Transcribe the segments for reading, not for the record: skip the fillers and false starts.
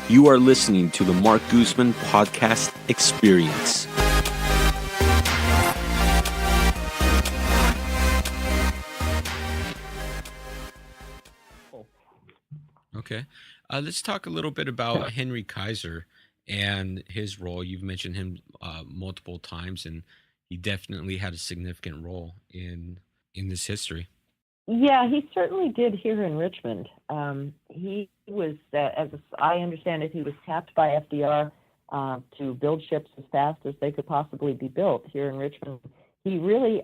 You are listening to the Mark Guzman Podcast Experience. Okay. Let's talk a little bit about Henry Kaiser and his role. You've mentioned him multiple times, and he definitely had a significant role in this history. Yeah, he certainly did here in Richmond. He was, I understand it, he was tapped by FDR to build ships as fast as they could possibly be built here in Richmond. He really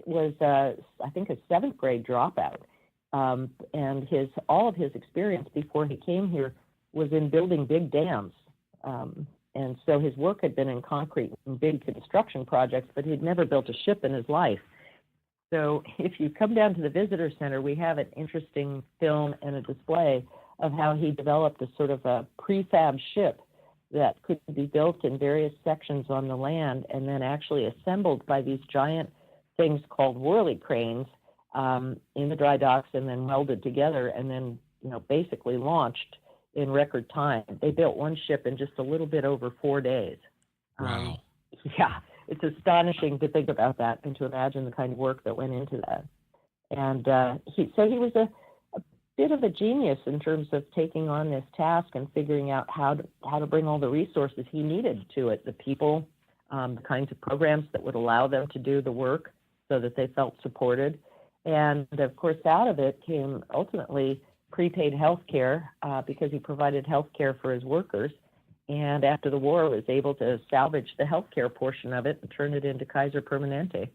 was, I think, a seventh grade dropout. And all of his experience before he came here was in building big dams. And so his work had been in concrete and big construction projects, but he'd never built a ship in his life. So if you come down to the visitor center, we have an interesting film and a display of how he developed a sort of a prefab ship that could be built in various sections on the land and then actually assembled by these giant things called whirly cranes in the dry docks and then welded together and then, basically launched in record time. They built one ship in just a little bit over 4 days. Wow. Yeah, it's astonishing to think about that and to imagine the kind of work that went into that. And he was a bit of a genius in terms of taking on this task and figuring out how to bring all the resources he needed to it, the people, the kinds of programs that would allow them to do the work so that they felt supported. And, of course, out of it came ultimately prepaid health care because he provided health care for his workers. And after the war, was able to salvage the health care portion of it and turn it into Kaiser Permanente.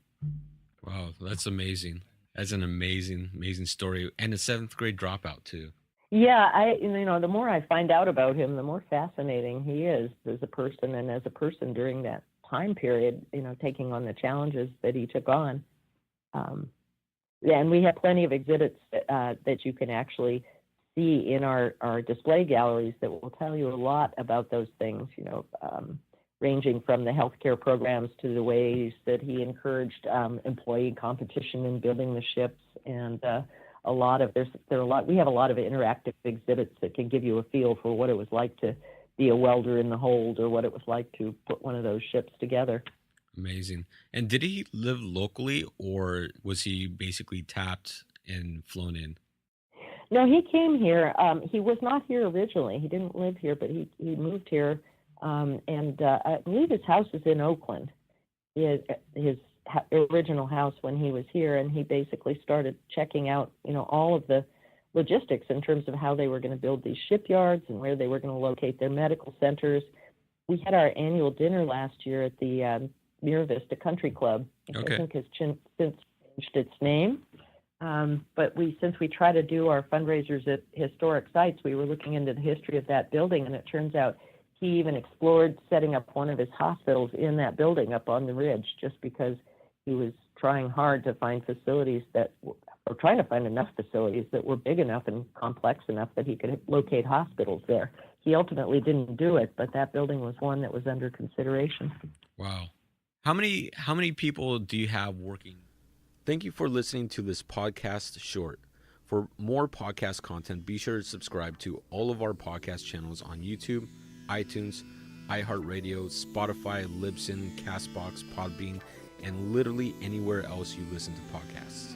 Wow, that's amazing. That's an amazing, amazing story. And a seventh grade dropout, too. Yeah, the more I find out about him, the more fascinating he is as a person and as a person during that time period, taking on the challenges that he took on. And we have plenty of exhibits that you can actually see in our display galleries that will tell you a lot about those things, ranging from the healthcare programs to the ways that he encouraged employee competition in building the ships, and we have a lot of interactive exhibits that can give you a feel for what it was like to be a welder in the hold or what it was like to put one of those ships together. Amazing. And did he live locally, or was he basically tapped and flown in? No, he came here. He was not here originally. He didn't live here, but he moved here. And I believe his house is in Oakland, his original house when he was here. And he basically started checking out, all of the logistics in terms of how they were going to build these shipyards and where they were going to locate their medical centers. We had our annual dinner last year at the Mira Vista Country Club, which I think has since changed its name. But since we try to do our fundraisers at historic sites, we were looking into the history of that building, and it turns out he even explored setting up one of his hospitals in that building up on the ridge, just because he was trying hard to find trying to find enough facilities that were big enough and complex enough that he could locate hospitals there. He ultimately didn't do it, but that building was one that was under consideration. Wow. How many people do you have working? Thank you for listening to this podcast short. For more podcast content, be sure to subscribe to all of our podcast channels on YouTube, iTunes, iHeartRadio, Spotify, Libsyn, Castbox, Podbean, and literally anywhere else you listen to podcasts.